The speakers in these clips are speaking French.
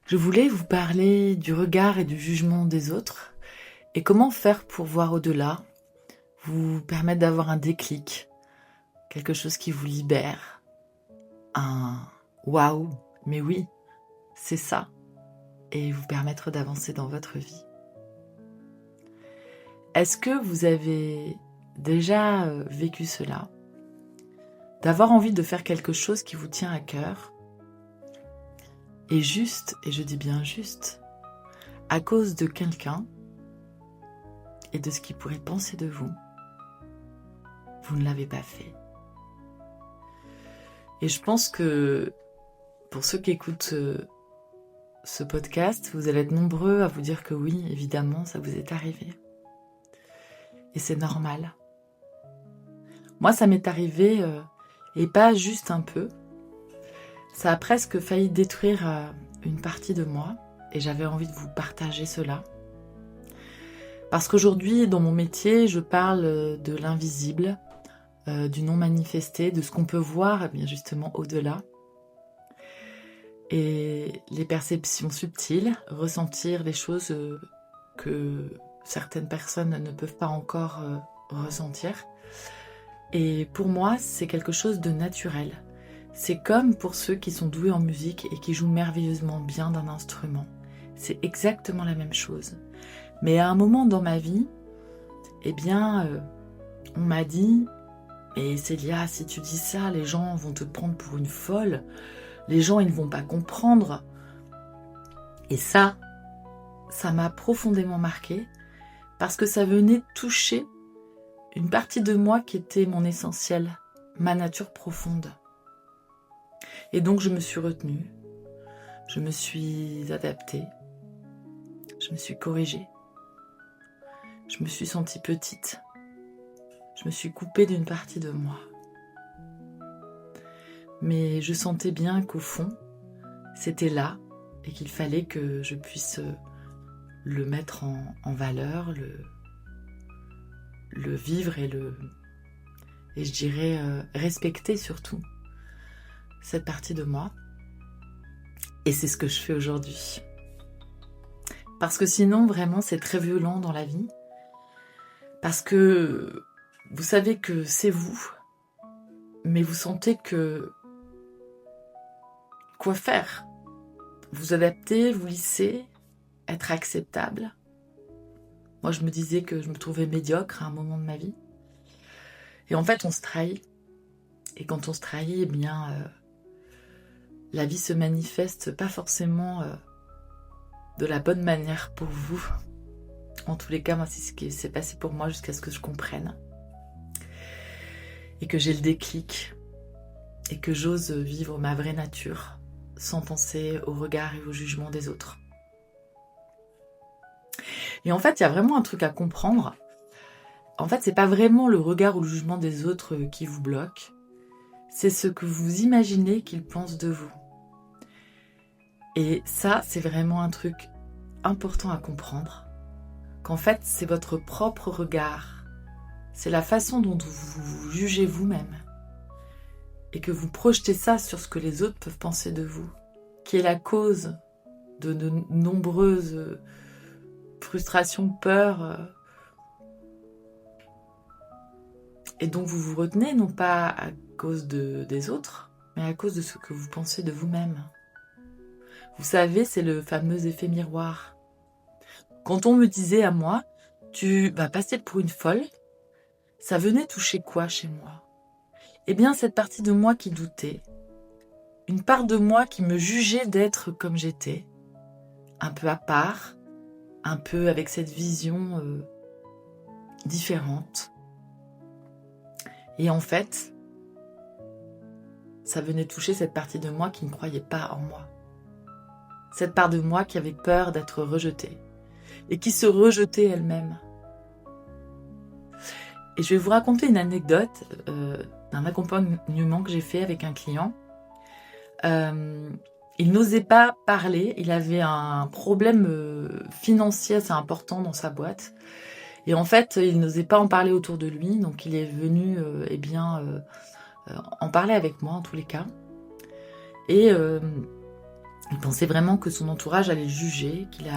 Je voulais vous parler du regard et du jugement des autres et comment faire pour voir au-delà, vous permettre d'avoir un déclic, quelque chose qui vous libère, un waouh, mais oui, c'est ça, et vous permettre d'avancer dans votre vie. Est-ce que vous avez déjà vécu cela? D'avoir envie de faire quelque chose qui vous tient à cœur et juste, et je dis bien juste, à cause de quelqu'un et de ce qu'il pourrait penser de vous, vous ne l'avez pas fait. Et je pense que pour ceux qui écoutent ce podcast, vous allez être nombreux à vous dire que oui, évidemment, ça vous est arrivé. Et c'est normal. Moi, ça m'est arrivé, et pas juste un peu. Ça a presque failli détruire une partie de moi, et j'avais envie de vous partager cela. Parce qu'aujourd'hui, dans mon métier, je parle de l'invisible, du non manifesté, de ce qu'on peut voir, eh bien justement au-delà. Et les perceptions subtiles, ressentir les choses que certaines personnes ne peuvent pas encore ressentir. Et pour moi, c'est quelque chose de naturel. C'est comme pour ceux qui sont doués en musique et qui jouent merveilleusement bien d'un instrument. C'est exactement la même chose. Mais à un moment dans ma vie, eh bien, on m'a dit « Mais Célia, si tu dis ça, les gens vont te prendre pour une folle. Les gens, ils ne vont pas comprendre. » Et ça m'a profondément marquée parce que ça venait toucher une partie de moi qui était mon essentiel, ma nature profonde. Et donc je me suis retenue, je me suis adaptée, je me suis corrigée, je me suis sentie petite, je me suis coupée d'une partie de moi. Mais je sentais bien qu'au fond, c'était là et qu'il fallait que je puisse le mettre en valeur, le vivre et je dirais respecter surtout cette partie de moi. Et c'est ce que je fais aujourd'hui. Parce que sinon, vraiment, c'est très violent dans la vie. Parce que vous savez que c'est vous, mais vous sentez que quoi faire? Vous adapter, vous lisser, être acceptable. Moi, je me disais que je me trouvais médiocre à un moment de ma vie. Et en fait, on se trahit. Et quand on se trahit, eh bien, la vie se manifeste pas forcément de la bonne manière pour vous. En tous les cas, moi, c'est ce qui s'est passé pour moi jusqu'à ce que je comprenne. Et que j'ai le déclic. Et que j'ose vivre ma vraie nature sans penser au regard et au jugement des autres. Et en fait, il y a vraiment un truc à comprendre. En fait, c'est pas vraiment le regard ou le jugement des autres qui vous bloque. C'est ce que vous imaginez qu'ils pensent de vous. Et ça, c'est vraiment un truc important à comprendre. Qu'en fait, c'est votre propre regard. C'est la façon dont vous vous jugez vous-même. Et que vous projetez ça sur ce que les autres peuvent penser de vous. Qui est la cause de nombreuses frustrations, peurs. Et donc vous vous retenez non pas à cause des autres, mais à cause de ce que vous pensez de vous-même. Vous savez, c'est le fameux effet miroir. Quand on me disait à moi, tu vas passer pour une folle, ça venait toucher quoi chez moi? Eh bien, cette partie de moi qui doutait, une part de moi qui me jugeait d'être comme j'étais, un peu à part, un peu avec cette vision différente. Et en fait, ça venait toucher cette partie de moi qui ne croyait pas en moi. Cette part de moi qui avait peur d'être rejetée et qui se rejetait elle-même. Et je vais vous raconter une anecdote d'un accompagnement que j'ai fait avec un client. Il n'osait pas parler, il avait un problème financier assez important dans sa boîte. Et en fait, il n'osait pas en parler autour de lui, donc il est venu en parler avec moi en tous les cas. Et Il pensait vraiment que son entourage allait le juger, qu'il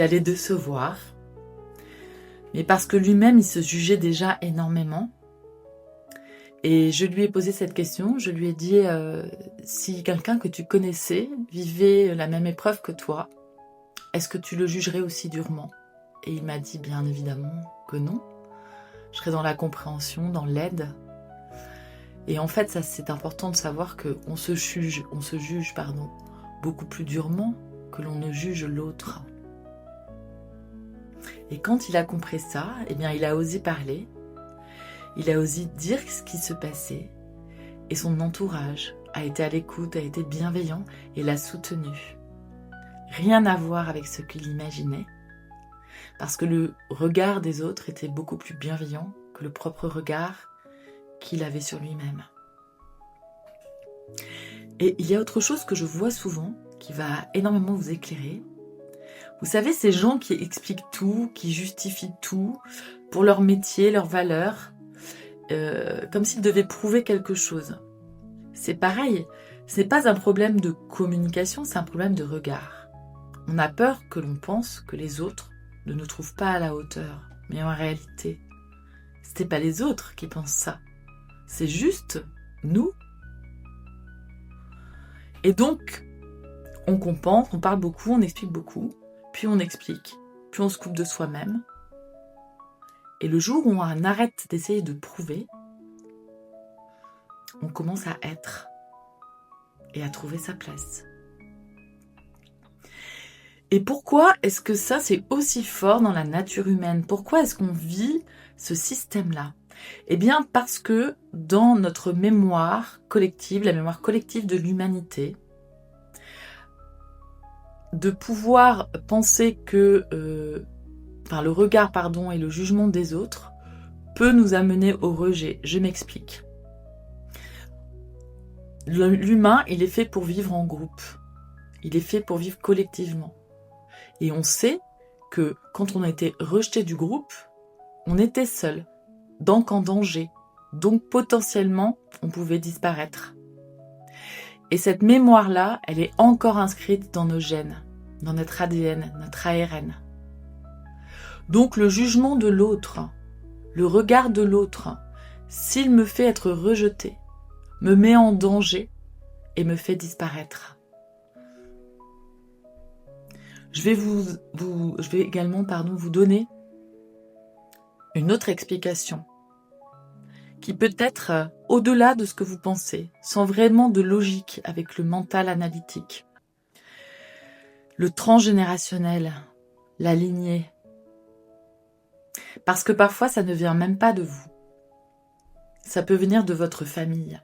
allait décevoir. Mais parce que lui-même, il se jugeait déjà énormément. Et je lui ai posé cette question, je lui ai dit si quelqu'un que tu connaissais vivait la même épreuve que toi, est-ce que tu le jugerais aussi durement? Et il m'a dit bien évidemment que non. Je serais dans la compréhension, dans l'aide. Et en fait, ça c'est important de savoir qu'on se juge, beaucoup plus durement que l'on ne juge l'autre. Et quand il a compris ça, eh bien il a osé parler. Il a osé dire ce qui se passait et son entourage a été à l'écoute, a été bienveillant et l'a soutenu. Rien à voir avec ce qu'il imaginait, parce que le regard des autres était beaucoup plus bienveillant que le propre regard qu'il avait sur lui-même. Et il y a autre chose que je vois souvent, qui va énormément vous éclairer. Vous savez, ces gens qui expliquent tout, qui justifient tout pour leur métier, leurs valeurs, comme s'ils devaient prouver quelque chose. C'est pareil, ce n'est pas un problème de communication, c'est un problème de regard. On a peur que l'on pense que les autres ne nous trouvent pas à la hauteur. Mais en réalité, ce n'est pas les autres qui pensent ça. C'est juste nous. Et donc, on compense, on parle beaucoup, on explique beaucoup, puis on explique, puis on se coupe de soi-même. Et le jour où on arrête d'essayer de prouver, on commence à être et à trouver sa place. Et pourquoi est-ce que ça, c'est aussi fort dans la nature humaine? Pourquoi est-ce qu'on vit ce système-là? Eh bien, parce que dans notre mémoire collective, la mémoire collective de l'humanité, de pouvoir penser que le regard et le jugement des autres peut nous amener au rejet. Je m'explique. L'humain, il est fait pour vivre en groupe. Il est fait pour vivre collectivement. Et on sait que quand on a été rejeté du groupe, on était seul, donc en danger. Donc potentiellement, on pouvait disparaître. Et cette mémoire-là, elle est encore inscrite dans nos gènes, dans notre ADN, notre ARN. Donc le jugement de l'autre, le regard de l'autre, s'il me fait être rejeté, me met en danger et me fait disparaître. Je vais également vous donner une autre explication qui peut être au-delà de ce que vous pensez, sans vraiment de logique avec le mental analytique. Le transgénérationnel, la lignée. Parce que parfois, ça ne vient même pas de vous. Ça peut venir de votre famille.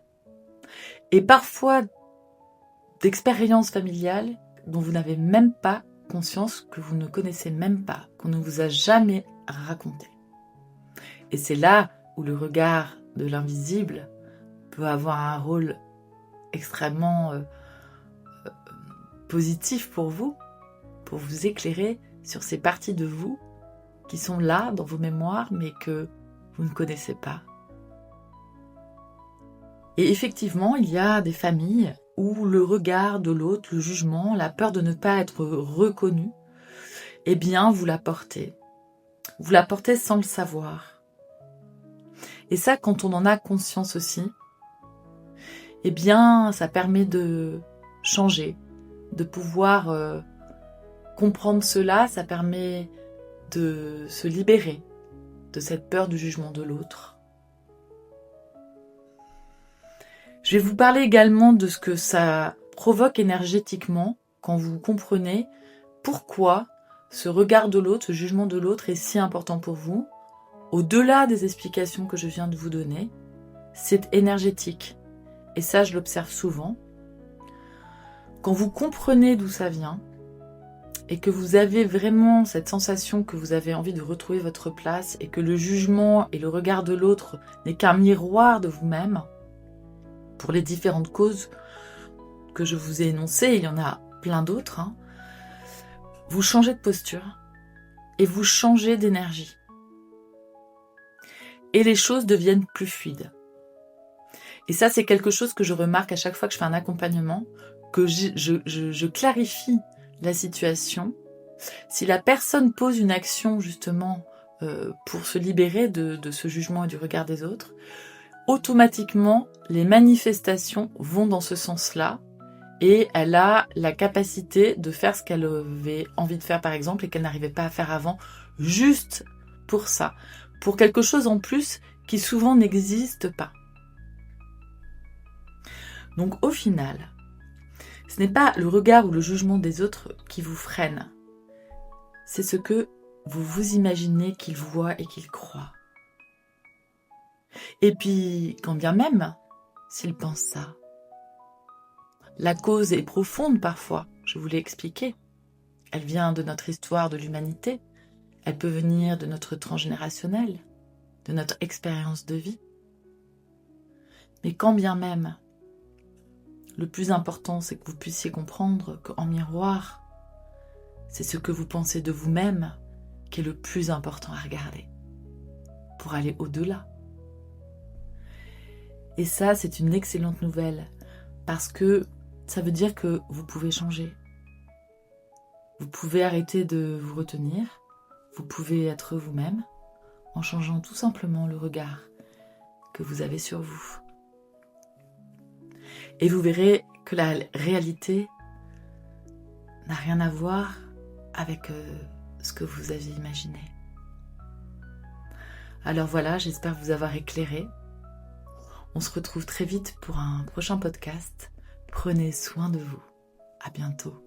Et parfois, d'expériences familiales dont vous n'avez même pas conscience, que vous ne connaissez même pas, qu'on ne vous a jamais raconté. Et c'est là où le regard de l'invisible peut avoir un rôle extrêmement positif pour vous éclairer sur ces parties de vous qui sont là dans vos mémoires mais que vous ne connaissez pas. Et effectivement, il y a des familles où le regard de l'autre, le jugement, la peur de ne pas être reconnu, eh bien, vous la portez. Vous la portez sans le savoir. Et ça, quand on en a conscience aussi, eh bien, ça permet de changer, de pouvoir comprendre cela, ça permet de se libérer de cette peur du jugement de l'autre. Je vais vous parler également de ce que ça provoque énergétiquement quand vous comprenez pourquoi ce regard de l'autre, ce jugement de l'autre est si important pour vous. Au-delà des explications que je viens de vous donner, c'est énergétique. Et ça, je l'observe souvent. Quand vous comprenez d'où ça vient et que vous avez vraiment cette sensation que vous avez envie de retrouver votre place et que le jugement et le regard de l'autre n'est qu'un miroir de vous-même, pour les différentes causes que je vous ai énoncées, il y en a plein d'autres, vous changez de posture et vous changez d'énergie. Et les choses deviennent plus fluides. Et ça, c'est quelque chose que je remarque à chaque fois que je fais un accompagnement. que je clarifie la situation, si la personne pose une action justement pour se libérer de ce jugement et du regard des autres, automatiquement, les manifestations vont dans ce sens-là et elle a la capacité de faire ce qu'elle avait envie de faire, par exemple, et qu'elle n'arrivait pas à faire avant, juste pour ça, pour quelque chose en plus qui souvent n'existe pas. Donc au final, ce n'est pas le regard ou le jugement des autres qui vous freine, c'est ce que vous vous imaginez qu'ils voient et qu'ils croient. Et puis, quand bien même, s'ils pensent ça, la cause est profonde parfois, je vous l'ai expliqué. Elle vient de notre histoire de l'humanité, elle peut venir de notre transgénérationnel, de notre expérience de vie. Mais quand bien même, le plus important, c'est que vous puissiez comprendre qu'en miroir, c'est ce que vous pensez de vous-même qui est le plus important à regarder, pour aller au-delà. Et ça, c'est une excellente nouvelle, parce que ça veut dire que vous pouvez changer. Vous pouvez arrêter de vous retenir, vous pouvez être vous-même, en changeant tout simplement le regard que vous avez sur vous. Et vous verrez que la réalité n'a rien à voir avec ce que vous aviez imaginé. Alors voilà, j'espère vous avoir éclairé. On se retrouve très vite pour un prochain podcast. Prenez soin de vous. À bientôt.